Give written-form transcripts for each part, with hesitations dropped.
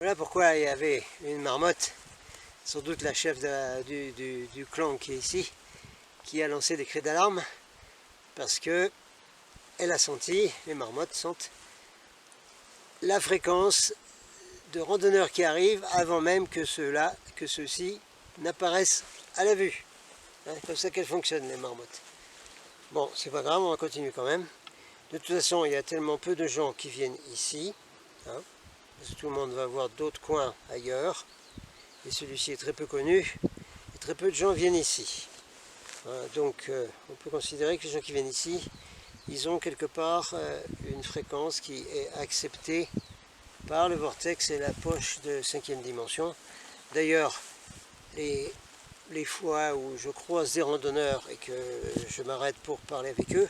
Voilà pourquoi il y avait une marmotte, sans doute la chef du clan qui est ici, qui a lancé des cris d'alarme, parce que elle a senti, les marmottes sentent, la fréquence de randonneurs qui arrivent avant même que ceux-ci n'apparaissent à la vue. C'est comme ça qu'elles fonctionnent, les marmottes. Bon, c'est pas grave, on va continuer quand même. De toute façon, il y a tellement peu de gens qui viennent ici, parce que tout le monde va voir d'autres coins ailleurs, et celui-ci est très peu connu, et très peu de gens viennent ici. Donc, on peut considérer que les gens qui viennent ici, ils ont quelque part une fréquence qui est acceptée par le vortex et la poche de 5e dimension. D'ailleurs, les fois où je croise des randonneurs et que je m'arrête pour parler avec eux,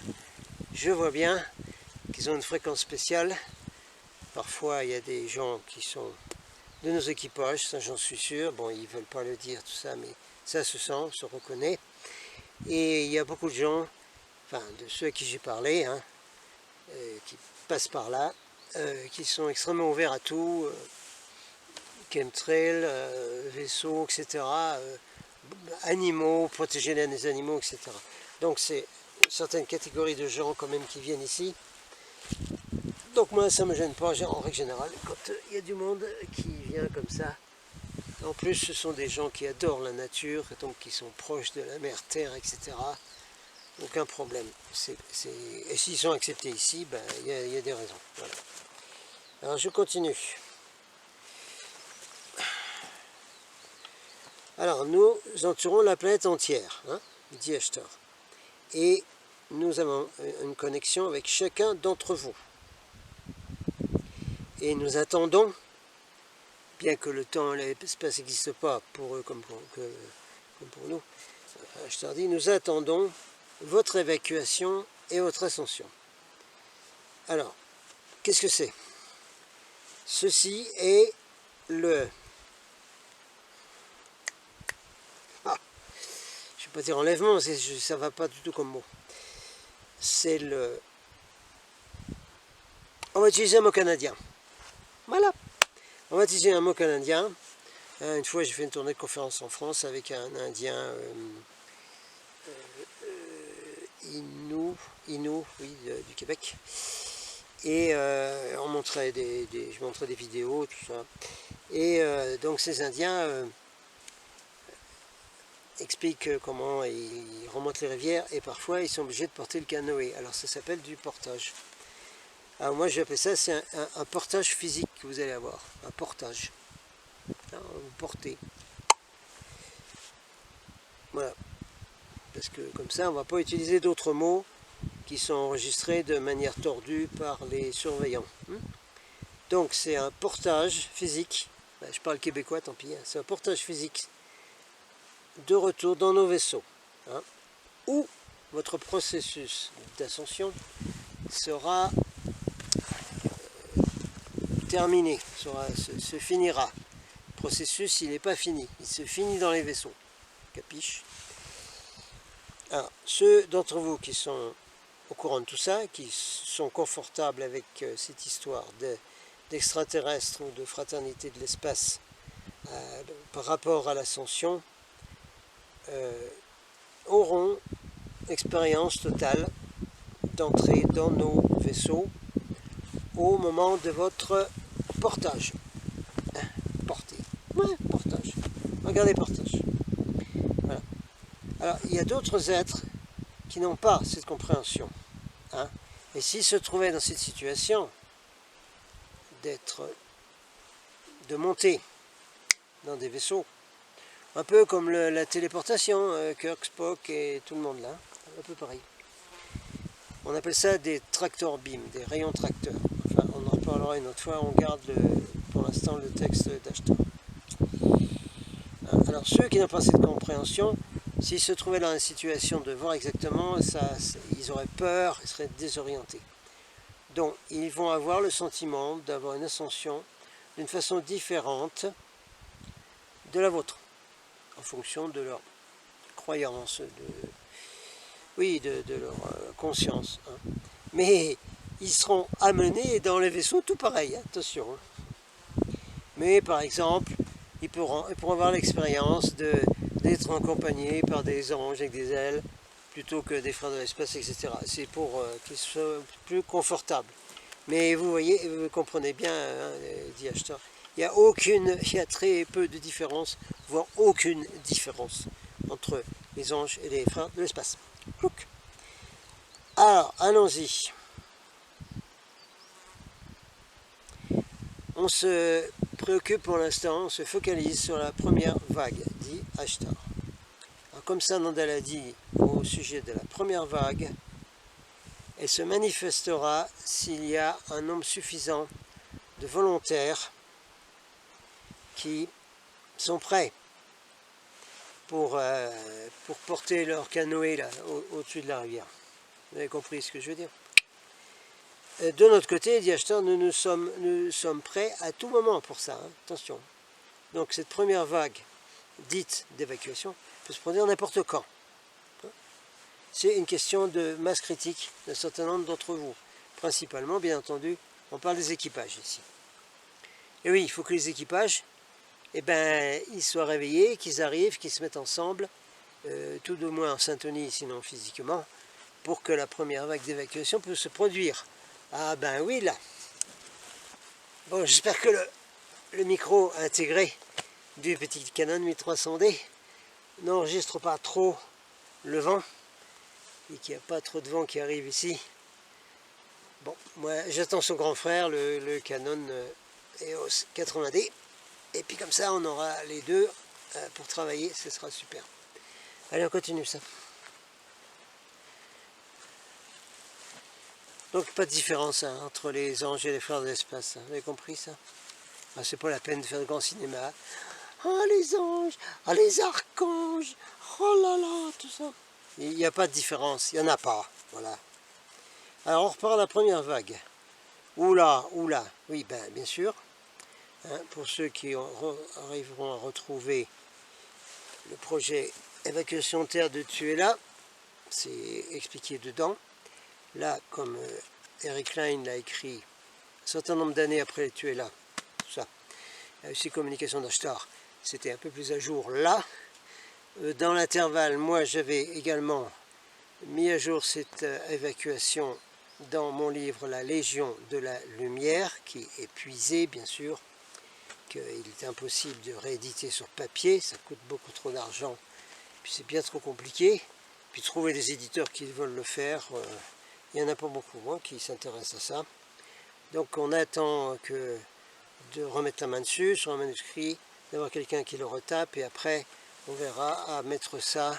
je vois bien qu'ils ont une fréquence spéciale. Parfois, il y a des gens qui sont de nos équipages, ça j'en suis sûr. Bon, ils ne veulent pas le dire, tout ça, mais ça se sent, se reconnaît. Et il y a beaucoup de gens, enfin de ceux à qui j'ai parlé, qui passent par là, qui sont extrêmement ouverts à tout, chemtrail, vaisseaux, etc., animaux, protéger les animaux, etc. Donc c'est une certaine catégorie de gens quand même qui viennent ici. Donc moi ça ne me gêne pas en règle générale quand il y a du monde qui vient comme ça. En plus ce sont des gens qui adorent la nature, donc qui sont proches de la mer Terre, etc. Aucun problème. Et s'ils sont acceptés ici, ben, y a des raisons. Voilà. Alors je continue. Alors nous entourons la planète entière, dit Ashtar. Et nous avons une connexion avec chacun d'entre vous. Et nous attendons, bien que le temps et l'espace n'existent pas pour eux comme pour nous, Ashtar dit, nous attendons votre évacuation et votre ascension. Alors, qu'est-ce que c'est? Ceci est le... je ne vais pas dire enlèvement, ça ne va pas du tout comme mot. C'est le... On va utiliser un mot canadien. Voilà. On va utiliser un mot canadien. Une fois, j'ai fait une tournée de conférence en France avec un Indien... Inou, oui, du Québec. Et je montrais des vidéos, tout ça. Et donc ces Indiens expliquent comment ils remontent les rivières et parfois ils sont obligés de porter le canoë. Alors ça s'appelle du portage. Alors moi j'appelle ça, c'est un portage physique que vous allez avoir. Un portage. Alors, vous portez. Voilà. Parce que comme ça on ne va pas utiliser d'autres mots qui sont enregistrés de manière tordue par les surveillants. Donc c'est un portage physique, je parle québécois tant pis, c'est un portage physique de retour dans nos vaisseaux, où votre processus d'ascension sera terminé, se finira. Le processus il n'est pas fini, il se finit dans les vaisseaux, capiche? Alors, ceux d'entre vous qui sont au courant de tout ça, qui sont confortables avec cette histoire d'extraterrestres ou de fraternité de l'espace par rapport à l'ascension, auront expérience totale d'entrer dans nos vaisseaux au moment de votre portage. Porter. Ouais, portage. Regardez portage. Voilà. Alors, il y a d'autres êtres qui n'ont pas cette compréhension. Et s'ils se trouvaient dans cette situation de monter dans des vaisseaux, un peu comme la téléportation, Kirk, Spock et tout le monde là, un peu pareil. On appelle ça des tractor beams, des rayons tracteurs. Enfin, on en reparlera une autre fois, on garde pour l'instant le texte d'Ashtar. Alors ceux qui n'ont pas cette compréhension, s'ils se trouvaient dans la situation de voir exactement, ils auraient peur, ils seraient désorientés. Donc, ils vont avoir le sentiment d'avoir une ascension d'une façon différente de la vôtre, en fonction de leur croyance, de leur conscience. Mais ils seront amenés dans les vaisseaux tout pareil, attention. Mais par exemple, ils pourront avoir l'expérience d'être accompagnés par des anges avec des ailes, plutôt que des frères de l'espace, etc. C'est pour qu'ils soient plus confortables. Mais vous voyez, vous comprenez bien, hein, dit Ashtar, il y a très peu de différence, voire aucune différence entre les anges et les frères de l'espace. Alors, allons-y. On se préoccupe pour l'instant, on se focalise sur la première vague, dit Ashtar. Alors, comme Sanandal a dit au sujet de la première vague, elle se manifestera s'il y a un nombre suffisant de volontaires qui sont prêts pour porter leur canoë là, au-dessus de la rivière. Vous avez compris ce que je veux dire? De notre côté, dit Ashtar, nous sommes prêts à tout moment pour ça, hein, attention. Donc cette première vague dite d'évacuation peut se produire n'importe quand. C'est une question de masse critique d'un certain nombre d'entre vous. Principalement, bien entendu, on parle des équipages ici. Et oui, il faut que les équipages, ils soient réveillés, qu'ils arrivent, qu'ils se mettent ensemble, tout de moins en syntonie, sinon physiquement, pour que la première vague d'évacuation puisse se produire. Ah ben oui, là. Bon, j'espère que le micro intégré du petit Canon 1300D n'enregistre pas trop le vent et qu'il n'y a pas trop de vent qui arrive ici. Bon, moi j'attends son grand frère, le Canon EOS 80D, et puis comme ça on aura les deux pour travailler, ce sera super. Allez, on continue ça. Donc pas de différence hein, entre les anges et les frères de l'espace, hein. Vous avez compris ça? Ah, c'est pas la peine de faire de grand cinéma. Ah les anges, ah les archanges, oh là là, tout ça. Il n'y a pas de différence, il n'y en a pas, voilà. Alors on repart à la première vague. Oula, oui, bien sûr. Hein, pour ceux qui arriveront à retrouver le projet évacuation terre de Tuela, c'est expliqué dedans. Là, comme Eric Klein l'a écrit un certain nombre d'années après Tuela, tout ça, il y a aussi communication d'Ashtar, c'était un peu plus à jour là. Dans l'intervalle, moi j'avais également mis à jour cette évacuation dans mon livre La Légion de la Lumière, qui est épuisé bien sûr, qu'il est impossible de rééditer sur papier, ça coûte beaucoup trop d'argent, puis c'est bien trop compliqué, puis trouver des éditeurs qui veulent le faire, il n'y en a pas beaucoup hein, qui s'intéressent à ça. Donc on attend de remettre la main dessus, sur un manuscrit, d'avoir quelqu'un qui le retape, et après on verra à mettre ça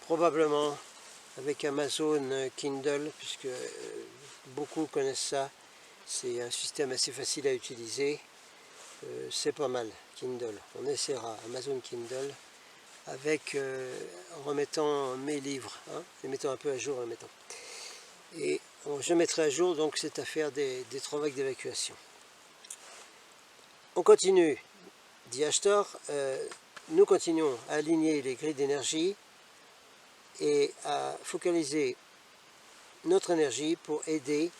probablement avec Amazon Kindle, puisque beaucoup connaissent ça. C'est un système assez facile à utiliser. C'est pas mal, Kindle. On essaiera Amazon Kindle avec en remettant mes livres, hein, les mettant un peu à jour en les mettant. Et je mettrai à jour donc cette affaire des 3 vagues d'évacuation. On continue, dit Ashtar. Nous continuons à aligner les grilles d'énergie et à focaliser notre énergie pour aider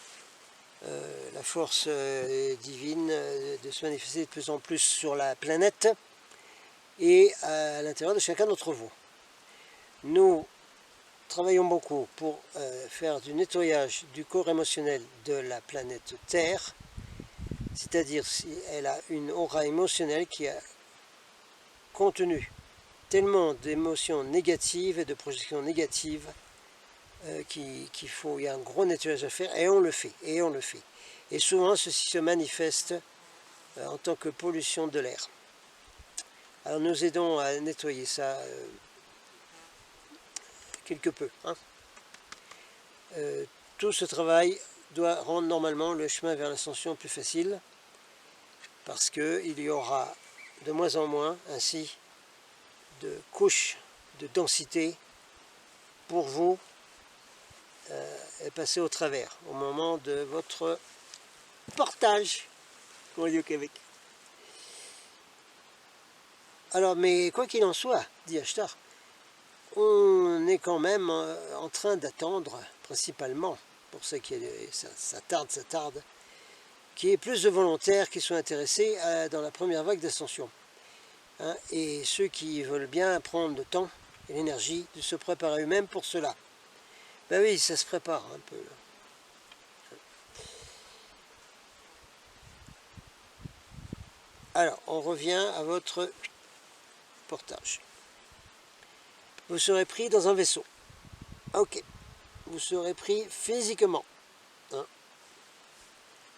la force divine de se manifester de plus en plus sur la planète et à l'intérieur de chacun d'entre vous. Nous travaillons beaucoup pour faire du nettoyage du corps émotionnel de la planète Terre, c'est-à-dire si elle a une aura émotionnelle qui a contenu tellement d'émotions négatives et de projections négatives il y a un gros nettoyage à faire, et on le fait, Et souvent, ceci se manifeste en tant que pollution de l'air. Alors nous aidons à nettoyer ça quelque peu. Hein. Tout ce travail doit rendre normalement le chemin vers l'ascension plus facile, parce qu'il y aura de moins en moins ainsi de couches de densité pour vous passer au travers au moment de votre portage, comme on dit au Québec. Alors, mais quoi qu'il en soit, dit Ashtar, on est quand même en train d'attendre, principalement, pour ceux qui ça tarde, qu'il y ait plus de volontaires qui soient intéressés dans la première vague d'ascension. Hein, et ceux qui veulent bien prendre le temps et l'énergie de se préparer eux-mêmes pour cela. Ben oui, ça se prépare un peu. Alors, on revient à votre portage. Vous serez pris dans un vaisseau. Ok. Vous serez pris physiquement. Hein,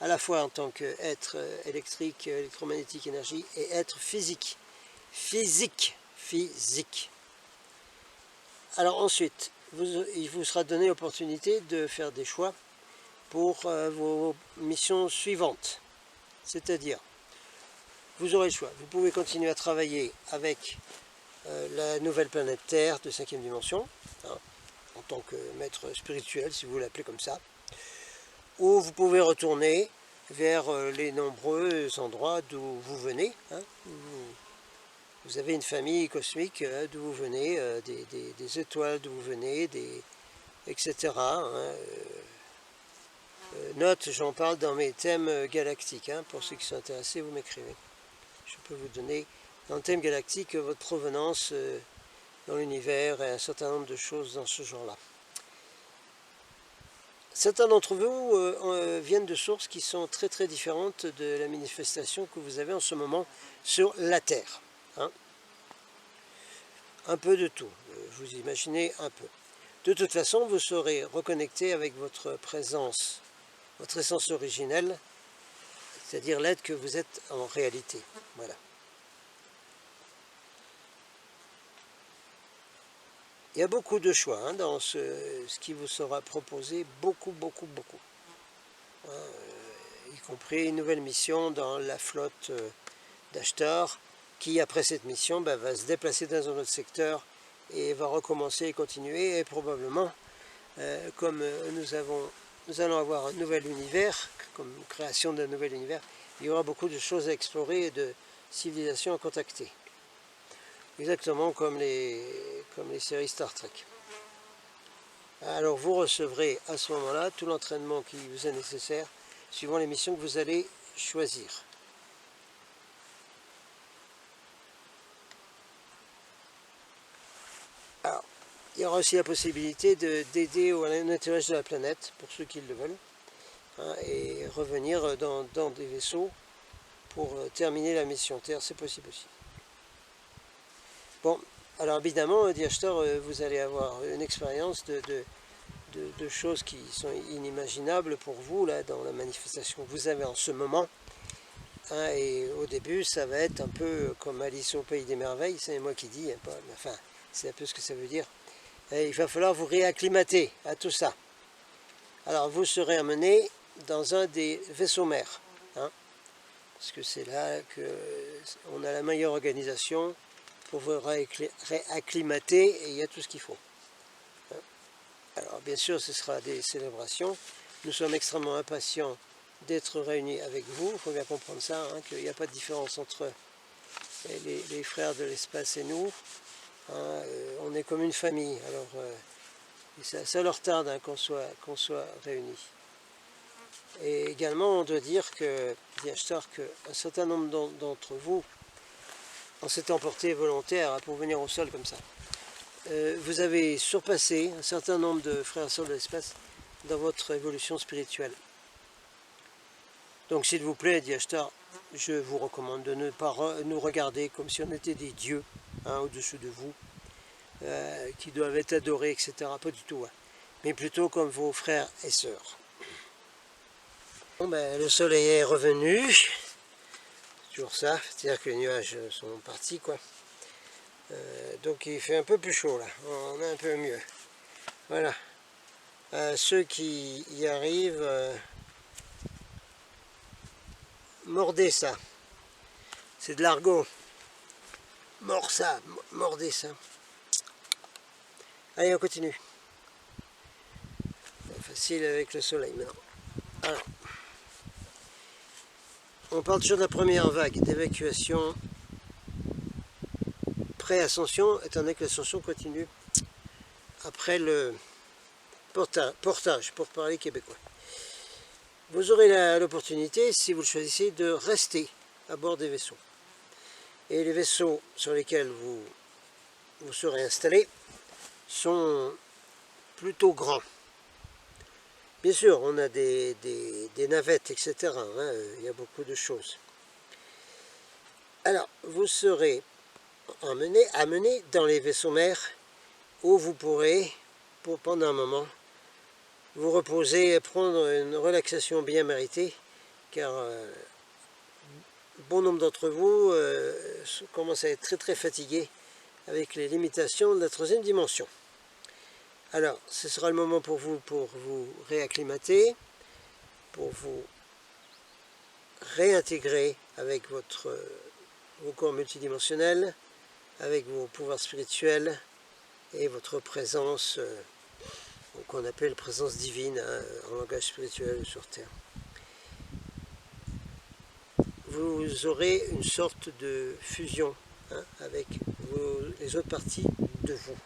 à la fois en tant qu'être électrique, électromagnétique, énergie, et être physique. Physique. Alors ensuite, il vous sera donné l'opportunité de faire des choix pour vos missions suivantes. C'est-à-dire, vous aurez le choix. Vous pouvez continuer à travailler avec la nouvelle planète Terre de 5e dimension, hein, en tant que maître spirituel, si vous l'appelez comme ça. Ou vous pouvez retourner vers les nombreux endroits d'où vous venez. Hein, vous avez une famille cosmique d'où vous venez, des étoiles d'où vous venez, etc. Hein, note, j'en parle dans mes thèmes galactiques. Hein, pour ceux qui sont intéressés, vous m'écrivez. Je peux vous donner dans le thème galactique votre provenance dans l'univers et un certain nombre de choses dans ce genre-là. Certains d'entre vous viennent de sources qui sont très très différentes de la manifestation que vous avez en ce moment sur la Terre. Hein. Un peu de tout, vous imaginez un peu. De toute façon, vous serez reconnecté avec votre présence, votre essence originelle, c'est-à-dire l'être que vous êtes en réalité. Voilà. Il y a beaucoup de choix hein, dans ce qui vous sera proposé, beaucoup. Hein, y compris une nouvelle mission dans la flotte d'Ashtar, qui après cette mission va se déplacer dans un autre secteur et va recommencer et continuer, et probablement, comme nous allons avoir un nouvel univers, comme création d'un nouvel univers, il y aura beaucoup de choses à explorer et de civilisations à contacter. Exactement comme les séries Star Trek. Alors vous recevrez à ce moment-là tout l'entraînement qui vous est nécessaire, suivant les missions que vous allez choisir. Alors, il y aura aussi la possibilité d'aider au nettoyage de la planète, pour ceux qui le veulent, hein, et revenir dans des vaisseaux pour terminer la mission Terre, c'est possible aussi. Bon, alors évidemment, Ashtar, vous allez avoir une expérience de choses qui sont inimaginables pour vous, là, dans la manifestation que vous avez en ce moment. Hein, et au début, ça va être un peu comme Alice au Pays des Merveilles, c'est moi qui dis, hein, enfin, c'est un peu ce que ça veut dire. Et il va falloir vous réacclimater à tout ça. Alors, vous serez amené dans un des vaisseaux mères, hein, parce que c'est là qu'on a la meilleure organisation pour vous réacclimater, et il y a tout ce qu'il faut. Alors bien sûr, ce sera des célébrations. Nous sommes extrêmement impatients d'être réunis avec vous. Il faut bien comprendre ça, hein, qu'il n'y a pas de différence entre les frères de l'espace et nous. Hein, on est comme une famille. Alors ça leur tarde hein, qu'on soit réunis. Et également, on doit dire que, dit Ashtar, qu'un certain nombre d'entre vous, en s'étant emportés volontaires pour venir au sol comme ça, vous avez surpassé un certain nombre de frères et sœurs de l'espace dans votre évolution spirituelle. Donc s'il vous plaît, dit Ashtar, je vous recommande de ne pas nous regarder comme si on était des dieux hein, au-dessus de vous, qui doivent être adorés, etc. Pas du tout, hein, mais plutôt comme vos frères et sœurs. Bon, ben, le soleil est revenu. Toujours ça, c'est-à-dire que les nuages sont partis, quoi. Donc il fait un peu plus chaud là, on est un peu mieux. Voilà. Ceux qui y arrivent, mordez ça. C'est de l'argot. Mord ça, mordez ça. Allez, on continue. Facile avec le soleil maintenant. Alors, on parle toujours de la première vague d'évacuation pré-ascension, étant donné que l'ascension continue après le portage, pour parler québécois. vous aurez l'opportunité, si vous le choisissez, de rester à bord des vaisseaux. Et les vaisseaux sur lesquels vous serez installés sont plutôt grands. Bien sûr, on a des navettes, etc. Hein, il y a beaucoup de choses. Alors, vous serez amené dans les vaisseaux mères où vous pourrez, pendant un moment, vous reposer et prendre une relaxation bien méritée, car bon nombre d'entre vous commencent à être très très fatigués avec les limitations de la troisième dimension. Alors, ce sera le moment pour vous réacclimater, pour vous réintégrer avec vos corps multidimensionnels, avec vos pouvoirs spirituels et votre présence qu'on appelle présence divine hein, en langage spirituel sur Terre. Vous aurez une sorte de fusion hein, avec les autres parties de vous.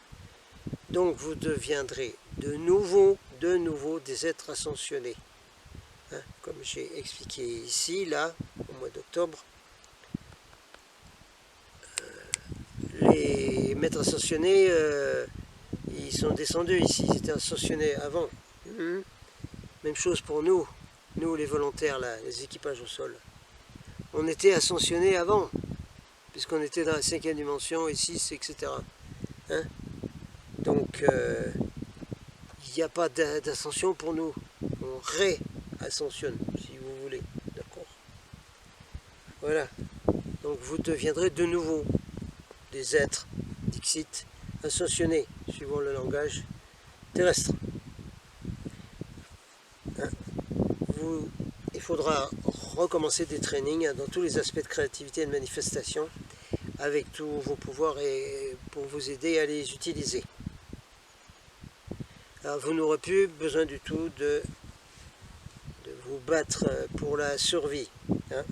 Donc vous deviendrez de nouveau des êtres ascensionnés. Hein, comme j'ai expliqué ici, là, au mois d'octobre, les maîtres ascensionnés, ils sont descendus ici, ils étaient ascensionnés avant. Même chose pour nous les volontaires, là, les équipages au sol. On était ascensionnés avant, puisqu'on était dans la 5e dimension, et 6, etc. Hein? Donc, il n'y a pas d'ascension pour nous. On réascensionne, si vous voulez. D'accord? Voilà. Donc, vous deviendrez de nouveau des êtres, dixit, ascensionnés, suivant le langage terrestre. Hein? Il faudra recommencer des trainings dans tous les aspects de créativité et de manifestation avec tous vos pouvoirs et pour vous aider à les utiliser. Alors vous n'aurez plus besoin du tout de vous battre pour la survie. Hein.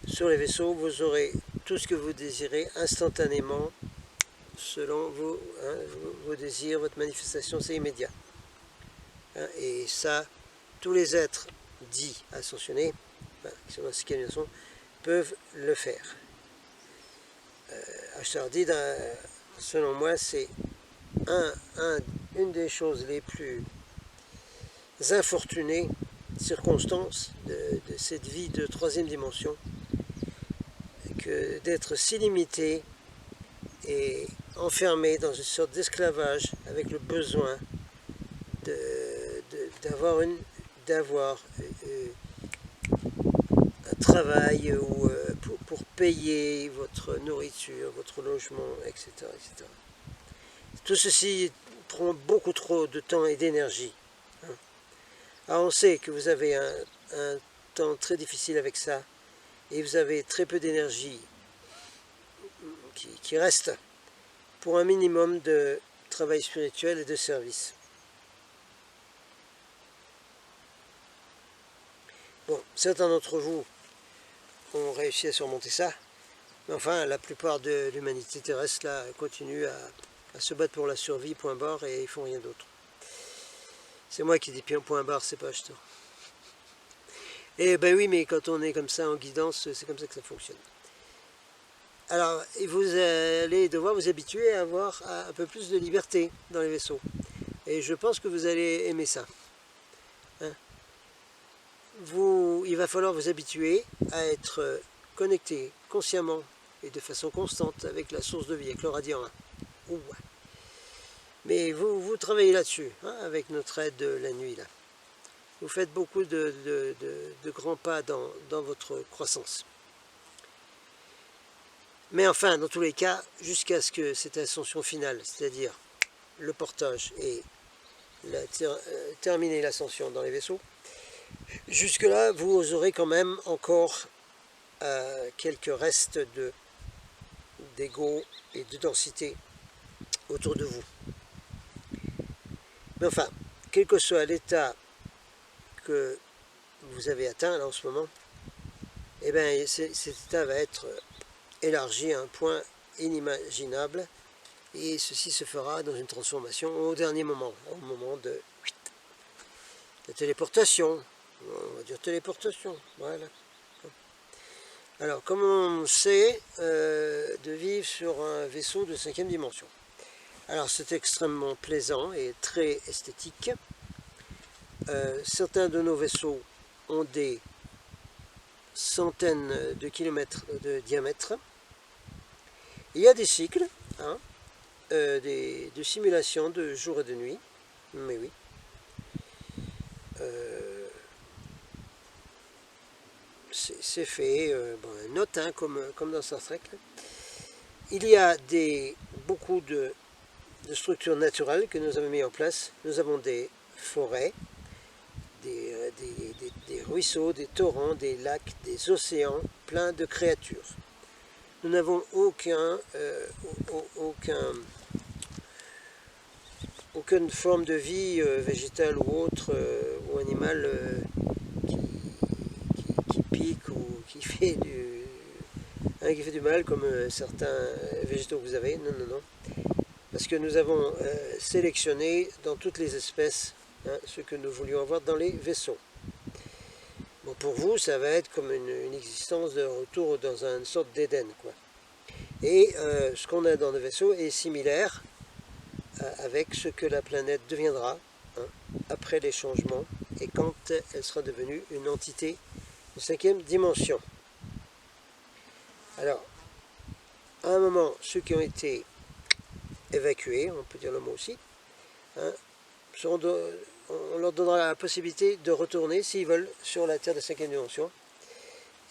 Sur les vaisseaux, vous aurez tout ce que vous désirez instantanément selon vos désirs, votre manifestation, c'est immédiat. Hein, et ça, tous les êtres dits ascensionnés, qui sont dans cette dimension, peuvent le faire. Ashtardi, selon moi, c'est une des choses les plus infortunées circonstances de cette vie de troisième dimension, que d'être si limité et enfermé dans une sorte d'esclavage avec le besoin d'avoir un travail pour payer votre nourriture, votre logement, etc., etc. Tout ceci prend beaucoup trop de temps et d'énergie. Hein. Alors on sait que vous avez un temps très difficile avec ça et vous avez très peu d'énergie qui reste pour un minimum de travail spirituel et de service. Bon, certains d'entre vous ont réussi à surmonter ça, mais enfin la plupart de l'humanité terrestre là continue à se battre pour la survie, point barre, et ils font rien d'autre. C'est moi qui dis point barre, c'est pas acheteur. Et ben oui, mais quand on est comme ça en guidance, c'est comme ça que ça fonctionne. Alors, vous allez devoir vous habituer à avoir un peu plus de liberté dans les vaisseaux. Et je pense que vous allez aimer ça. Hein? Il va falloir vous habituer à être connecté consciemment et de façon constante avec la source de vie, avec le radiant 1. Ouais. Mais vous travaillez là-dessus, hein, avec notre aide la nuit. Là. Vous faites beaucoup de grands pas dans votre croissance. Mais enfin, dans tous les cas, jusqu'à ce que cette ascension finale, c'est-à-dire le portage et terminer l'ascension dans les vaisseaux, jusque-là, vous aurez quand même encore quelques restes d'ego et de densité autour de vous. Mais enfin, quel que soit l'état que vous avez atteint là en ce moment, eh bien, cet état va être élargi à un point inimaginable, et ceci se fera dans une transformation au dernier moment, au moment de la téléportation, on va dire téléportation, voilà. Alors, comment on sait de vivre sur un vaisseau de 5e dimension? Alors, c'est extrêmement plaisant et très esthétique. Certains de nos vaisseaux ont des centaines de kilomètres de diamètre. Il y a des cycles, hein, de simulation de jour et de nuit, mais oui. C'est fait, bon, note, hein, comme dans Star Trek. Il y a beaucoup de structures naturelles que nous avons mis en place. Nous avons des forêts, des ruisseaux, des torrents, des lacs, des océans, plein de créatures. Nous n'avons aucune forme de vie végétale ou autre, ou animale qui pique ou qui fait du mal comme certains végétaux que vous avez. Non, non, non. Parce que nous avons sélectionné dans toutes les espèces, hein, ce que nous voulions avoir dans les vaisseaux. Bon, pour vous, ça va être comme une existence de retour dans une sorte d'Éden, quoi. Et ce qu'on a dans le vaisseau est similaire avec ce que la planète deviendra, hein, après les changements et quand elle sera devenue une entité de 5e dimension. Alors, à un moment, ceux qui ont été évacués, on peut dire le mot aussi, hein, on leur donnera la possibilité de retourner, s'ils veulent, sur la Terre de 5e dimension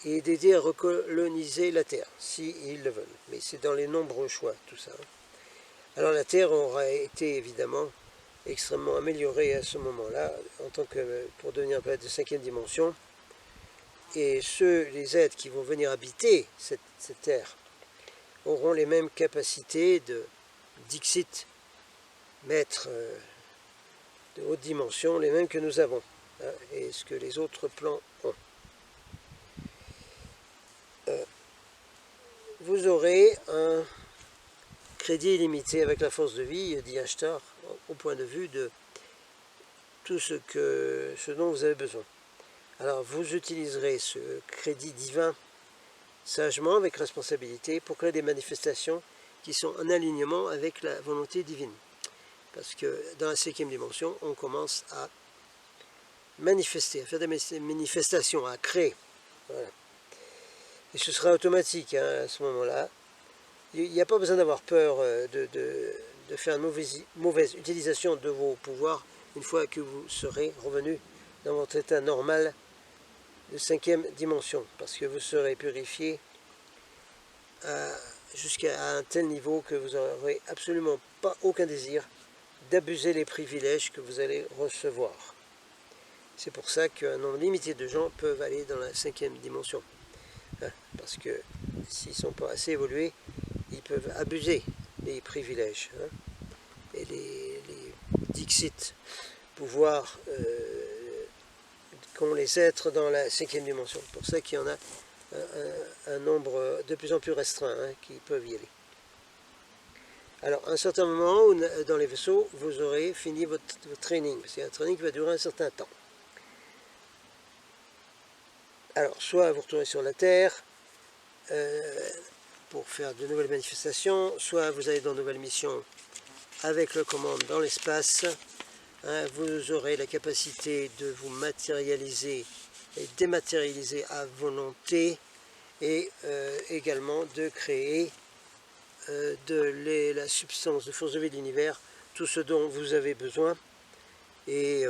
et d'aider à recoloniser la Terre, s'ils le veulent. Mais c'est dans les nombreux choix, tout ça. Alors la Terre aura été évidemment extrêmement améliorée à ce moment-là, pour devenir une planète de 5e dimension. Et les êtres qui vont venir habiter cette Terre auront les mêmes capacités d'Ixit, maître de haute dimension, les mêmes que nous avons, hein, et ce que les autres plans ont. Vous aurez un crédit illimité avec la force de vie, dit Ashtar, au point de vue de tout ce dont vous avez besoin. Alors vous utiliserez ce crédit divin sagement, avec responsabilité, pour créer des manifestations qui sont en alignement avec la volonté divine. Parce que dans la 5e dimension, on commence à manifester, à faire des manifestations, à créer. Voilà. Et ce sera automatique, hein, à ce moment-là. Il n'y a pas besoin d'avoir peur de faire une mauvaise utilisation de vos pouvoirs une fois que vous serez revenu dans votre état normal de 5e dimension, parce que vous serez purifié jusqu'à un tel niveau que vous n'aurez absolument pas aucun désir d'abuser les privilèges que vous allez recevoir. C'est pour ça qu'un nombre limité de gens peuvent aller dans la 5e dimension. Hein, parce que s'ils ne sont pas assez évolués, ils peuvent abuser les privilèges, hein, et les dixit, pouvoirs qu'ont les êtres dans la 5e dimension. C'est pour ça qu'il y en a un nombre de plus en plus restreint, hein, qui peuvent y aller. Alors, à un certain moment, dans les vaisseaux, vous aurez fini votre training. C'est un training qui va durer un certain temps. Alors, soit vous retournez sur la Terre pour faire de nouvelles manifestations, soit vous allez dans de nouvelles missions avec le commande dans l'espace. Hein, vous aurez la capacité de vous matérialiser et dématérialiser à volonté, et également de créer la substance de force de vie de l'univers, tout ce dont vous avez besoin. Et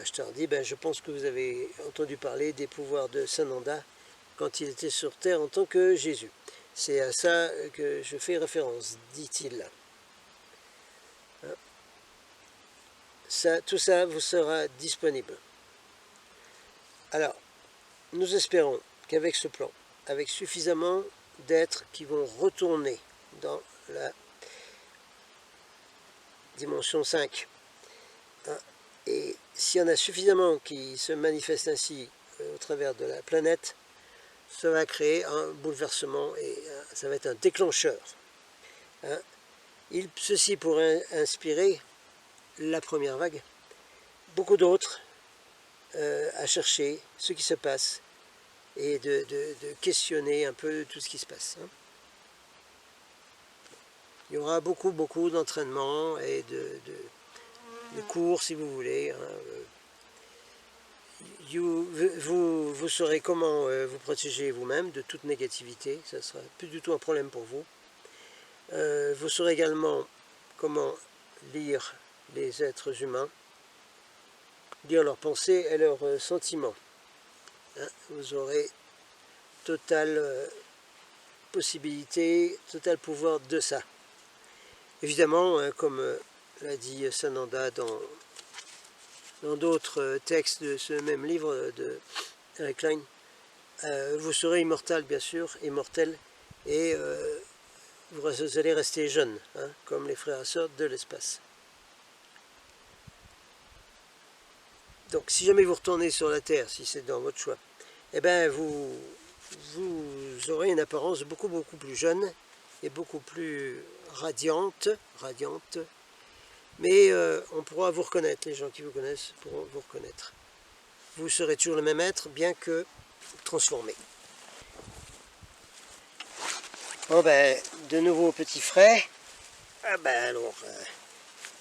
Ashtar dit, je pense que vous avez entendu parler des pouvoirs de Sananda quand il était sur Terre en tant que Jésus. C'est à ça que je fais référence, dit-il. Tout ça vous sera disponible. Alors, nous espérons qu'avec ce plan, avec suffisamment d'êtres qui vont retourner dans la dimension 5, hein, et s'il y en a suffisamment qui se manifestent ainsi au travers de la planète, ça va créer un bouleversement et ça va être un déclencheur. Hein. Ceci pourrait inspirer la première vague, beaucoup d'autres, à chercher ce qui se passe et de questionner un peu tout ce qui se passe. Hein. Il y aura beaucoup d'entraînement et de cours si vous voulez. Hein. Vous saurez comment vous protéger vous-même de toute négativité, ça ne sera plus du tout un problème pour vous. Vous saurez également comment lire les êtres humains, lire leurs pensées et leurs sentiments. Hein, vous aurez totale possibilité, total pouvoir de ça. Évidemment, hein, comme l'a dit Sananda dans d'autres textes de ce même livre de Eric Klein, vous serez immortal bien sûr, immortel, et vous allez rester jeune, hein, comme les frères et sœurs de l'espace. Donc si jamais vous retournez sur la Terre, si c'est dans votre choix, eh bien vous aurez une apparence beaucoup plus jeune et beaucoup plus radiante, mais on pourra vous reconnaître, les gens qui vous connaissent pourront vous reconnaître. Vous serez toujours le même être, bien que transformé. Bon ben, de nouveau petit frais. Ah ben alors,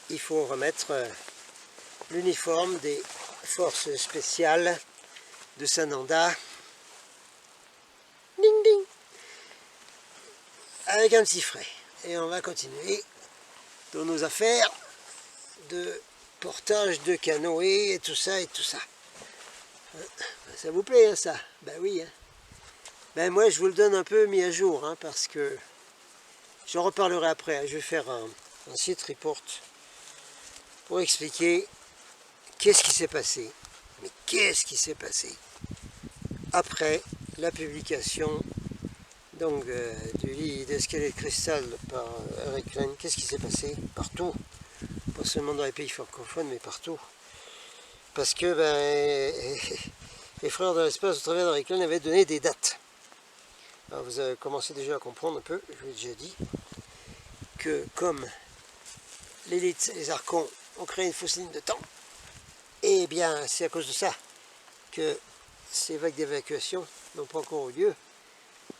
il faut remettre l'uniforme des forces spéciales de Sananda. Ding ding. Avec un petit frais. Et on va continuer dans nos affaires de portage de canoë et tout ça et tout ça. Ça vous plaît hein, ça? Ben oui. Hein. Ben moi je vous le donne un peu mis à jour hein, parce que j'en reparlerai après. Je vais faire un site report pour expliquer qu'est-ce qui s'est passé. Mais qu'est-ce qui s'est passé après la publication donc du lit d'escalier de cristal par Eric Klein? Qu'est-ce qui s'est passé partout? Pas seulement dans les pays francophones, mais partout. Parce que les frères de l'espace, au travers d'Eric Klein, avaient donné des dates. Alors vous avez commencé déjà à comprendre un peu, je vous l'ai déjà dit, que comme l'élite et les archons ont créé une fausse ligne de temps, et bien c'est à cause de ça que ces vagues d'évacuation n'ont pas encore eu lieu,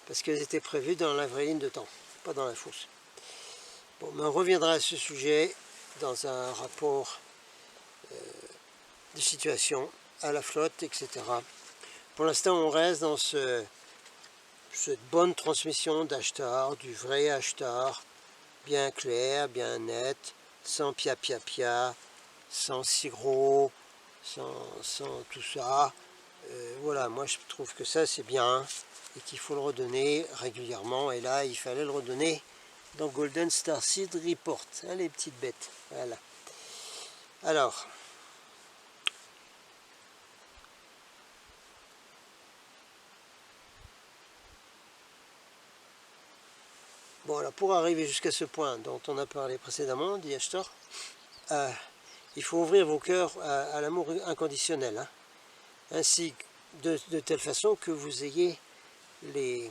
parce qu'elles étaient prévues dans la vraie ligne de temps, pas dans la fausse. Bon, mais on reviendra à ce sujet dans un rapport de situation à la flotte, etc. Pour l'instant, on reste dans cette bonne transmission d'Ashtar, du vrai Ashtar, bien clair, bien net, sans pia, sans sigro, sans tout ça. Voilà, moi je trouve que ça c'est bien et qu'il faut le redonner régulièrement. Et là, il fallait le redonner dans Golden Starseed Report, hein, les petites bêtes. Voilà. Alors, bon, alors pour arriver jusqu'à ce point dont on a parlé précédemment, dit Ashtar, il faut ouvrir vos cœurs à l'amour inconditionnel, hein, ainsi de telle façon que vous ayez les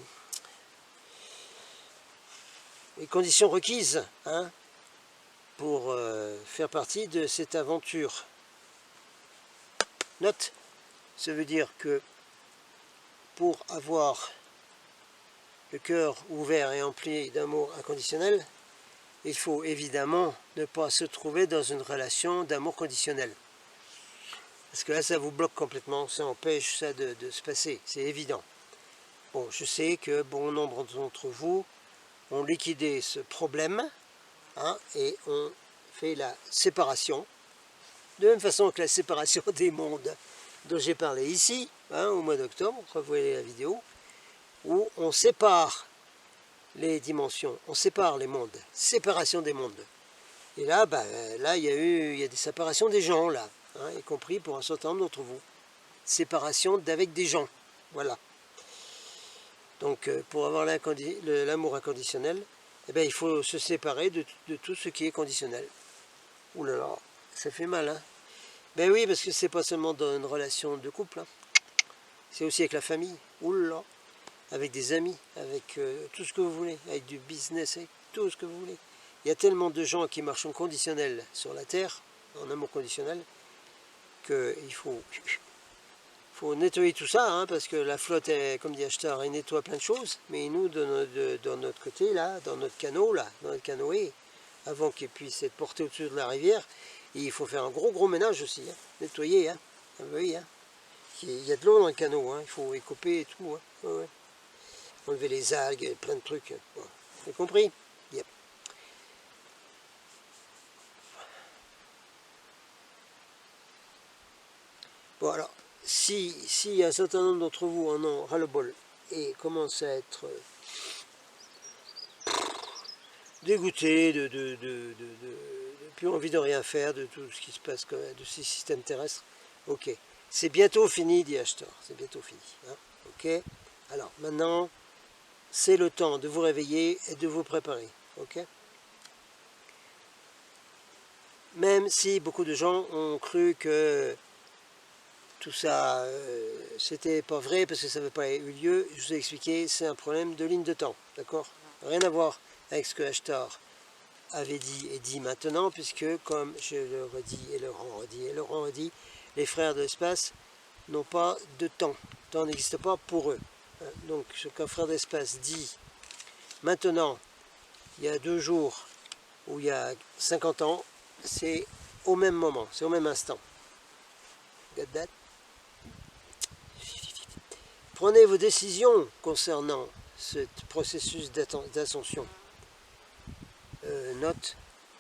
conditions requises hein, pour faire partie de cette aventure. Note, ça veut dire que pour avoir le cœur ouvert et empli d'amour inconditionnel, il faut évidemment ne pas se trouver dans une relation d'amour conditionnel. Parce que là, ça vous bloque complètement, ça empêche ça de se passer, c'est évident. Bon, je sais que bon nombre d'entre vous ont liquidé ce problème hein, et ont fait la séparation, de même façon que la séparation des mondes dont j'ai parlé ici, hein, au mois d'octobre, revoyez la vidéo, où on sépare les dimensions, on sépare les mondes, séparation des mondes. Et là, là il y a des séparations des gens, là, hein, y compris pour un certain nombre d'entre vous. Séparation d'avec des gens, voilà. Donc pour avoir l'amour inconditionnel, eh bien, il faut se séparer de tout ce qui est conditionnel. Ouh là là, ça fait mal, hein. Ben oui, parce que c'est pas seulement dans une relation de couple, hein. C'est aussi avec la famille, ouh là là, avec des amis, avec tout ce que vous voulez, avec du business, avec tout ce que vous voulez. Il y a tellement de gens qui marchent en conditionnel sur la Terre, en amour conditionnel, qu'il faut faut nettoyer tout ça, hein, parce que la flotte, est, comme dit Ashtar, elle nettoie plein de choses, mais nous, de notre côté, là, dans notre canot, là, dans notre canoë, avant qu'il puisse être porté au-dessus de la rivière, il faut faire un gros ménage aussi, hein, nettoyer, hein, oui, hein. Il y a de l'eau dans le canot, hein, il faut écoper et tout, hein, ouais. Enlever les algues, plein de trucs, hein. Vous avez compris? Yep. Bon alors, si un certain nombre d'entre vous en ont ras-le-bol et commencent à être dégoûtés, de plus envie de rien faire, de tout ce qui se passe de ces systèmes terrestres, ok. C'est bientôt fini, dit Ashtar, c'est bientôt fini. Hein, ok. Alors maintenant, c'est le temps de vous réveiller et de vous préparer. Ok. Même si beaucoup de gens ont cru que tout ça, c'était pas vrai parce que ça n'avait pas eu lieu, je vous ai expliqué, c'est un problème de ligne de temps, d'accord? Rien à voir avec ce que Ashtar avait dit et dit maintenant, puisque comme je le redis et Laurent redit et Laurent redit, les frères de l'espace n'ont pas de temps. Le temps n'existe pas pour eux. Donc ce qu'un frère d'espace dit maintenant, il y a 2 jours ou il y a 50 ans, c'est au même moment, c'est au même instant. Got that? Prenez vos décisions concernant ce processus d'ascension. Note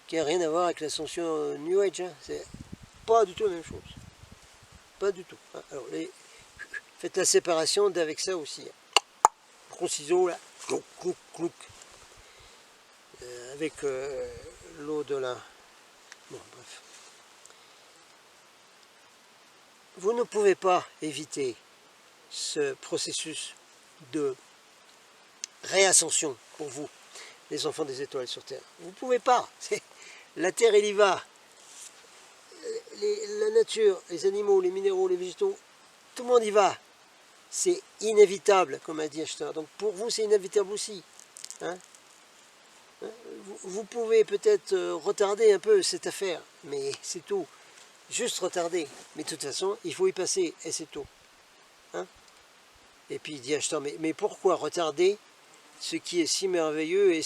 qui n'a rien à voir avec l'ascension New Age, hein. C'est pas du tout la même chose. Pas du tout. Alors, faites la séparation d'avec ça aussi. Gros ciseaux là, clouc, clouc, clouc. Avec l'au-delà. Bon, bref. Vous ne pouvez pas éviter ce processus de réascension pour vous, les enfants des étoiles sur Terre. Vous ne pouvez pas. La Terre, elle y va. La nature, les animaux, les minéraux, les végétaux, tout le monde y va. C'est inévitable, comme a dit Ashtar. Donc pour vous, c'est inévitable aussi. Hein? Vous pouvez peut-être retarder un peu cette affaire, mais c'est tout. Juste retarder. Mais de toute façon, il faut y passer, et c'est tout. Hein? Et puis il dit Ashtar, mais pourquoi retarder ce qui est si merveilleux et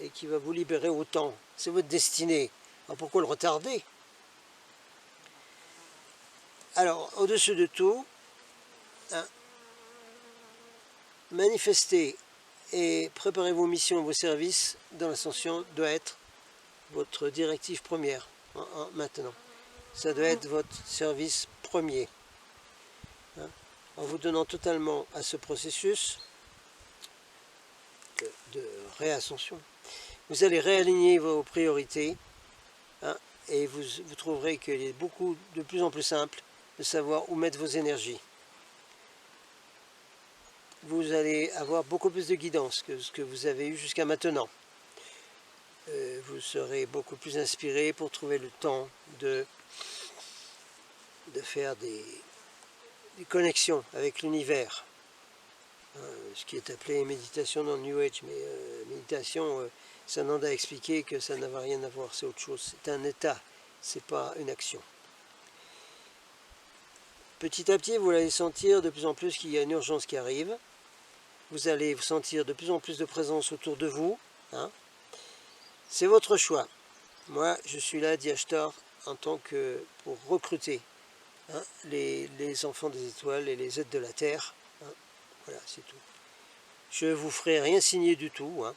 qui va vous libérer autant? C'est votre destinée. Alors pourquoi le retarder? Alors, au-dessus de tout, hein, manifester et préparer vos missions, vos services dans l'ascension doit être votre directive première maintenant. Ça doit être votre service premier. Hein, en vous donnant totalement à ce processus de réascension, vous allez réaligner vos priorités, hein, et vous trouverez qu'il est de plus en plus simple de savoir où mettre vos énergies. Vous allez avoir beaucoup plus de guidance que ce que vous avez eu jusqu'à maintenant. Vous serez beaucoup plus inspiré pour trouver le temps de faire des connexions avec l'univers. Ce qui est appelé méditation dans le New Age, mais méditation, Sananda a expliqué que ça n'avait rien à voir, c'est autre chose, c'est un état, c'est pas une action. Petit à petit, vous allez sentir de plus en plus qu'il y a une urgence qui arrive. Vous allez vous sentir de plus en plus de présence autour de vous. Hein. C'est votre choix. Moi, je suis là, dit Ashtar, en tant que pour recruter, hein, les enfants des étoiles et les êtres de la Terre. Hein. Voilà, c'est tout. Je ne vous ferai rien signer du tout. Hein.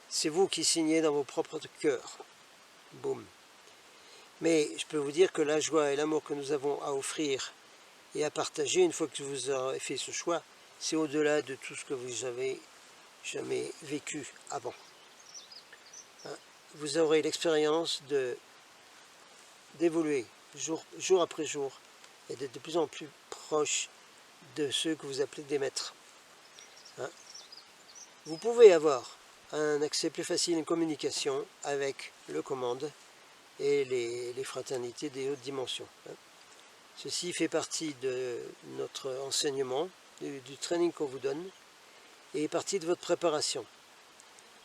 C'est vous qui signez dans vos propres cœurs. Boum. Mais je peux vous dire que la joie et l'amour que nous avons à offrir et à partager, une fois que vous aurez fait ce choix, c'est au-delà de tout ce que vous avez jamais vécu avant. Hein? Vous aurez l'expérience d'évoluer jour après jour et d'être de plus en plus proche de ceux que vous appelez des maîtres. Hein? Vous pouvez avoir un accès plus facile à une communication avec le commande et les fraternités des hautes dimensions. Hein? Ceci fait partie de notre enseignement, du training qu'on vous donne, et partie de votre préparation.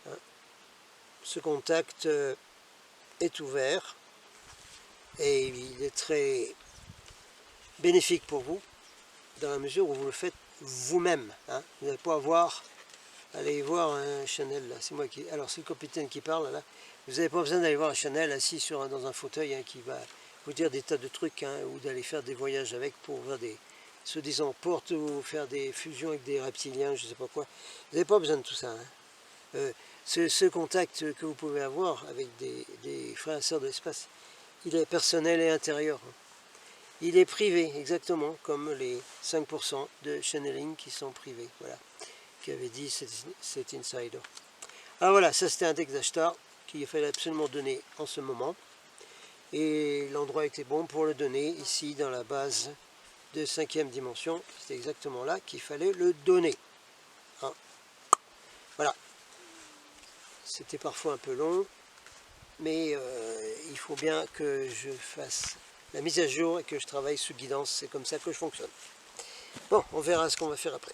Hein. Ce contact est ouvert et il est très bénéfique pour vous. dans la mesure où vous le faites vous-même. Hein. Vous n'allez pas avoir, allez voir un Chanel là, c'est moi qui, alors c'est le capitaine qui parle là. Vous n'avez pas besoin d'aller voir un Chanel assis dans un fauteuil hein, qui va vous dire des tas de trucs hein, ou d'aller faire des voyages avec pour faire des soi-disant portes ou faire des fusions avec des reptiliens, je ne sais pas quoi. Vous n'avez pas besoin de tout ça. Hein. Ce contact que vous pouvez avoir avec des frères et sœurs de l'espace, il est personnel et intérieur. Il est privé, exactement comme les 5% de channeling qui sont privés, voilà, qui avait dit cet insider. Alors voilà, ça c'était un texte d'Ashtar qu'il fallait absolument donner en ce moment. Et l'endroit était bon pour le donner, ici dans la base de 5e dimension. C'était exactement là qu'il fallait le donner. Hein. Voilà. C'était parfois un peu long, mais il faut bien que je fasse la mise à jour et que je travaille sous guidance. C'est comme ça que je fonctionne. Bon, on verra ce qu'on va faire après.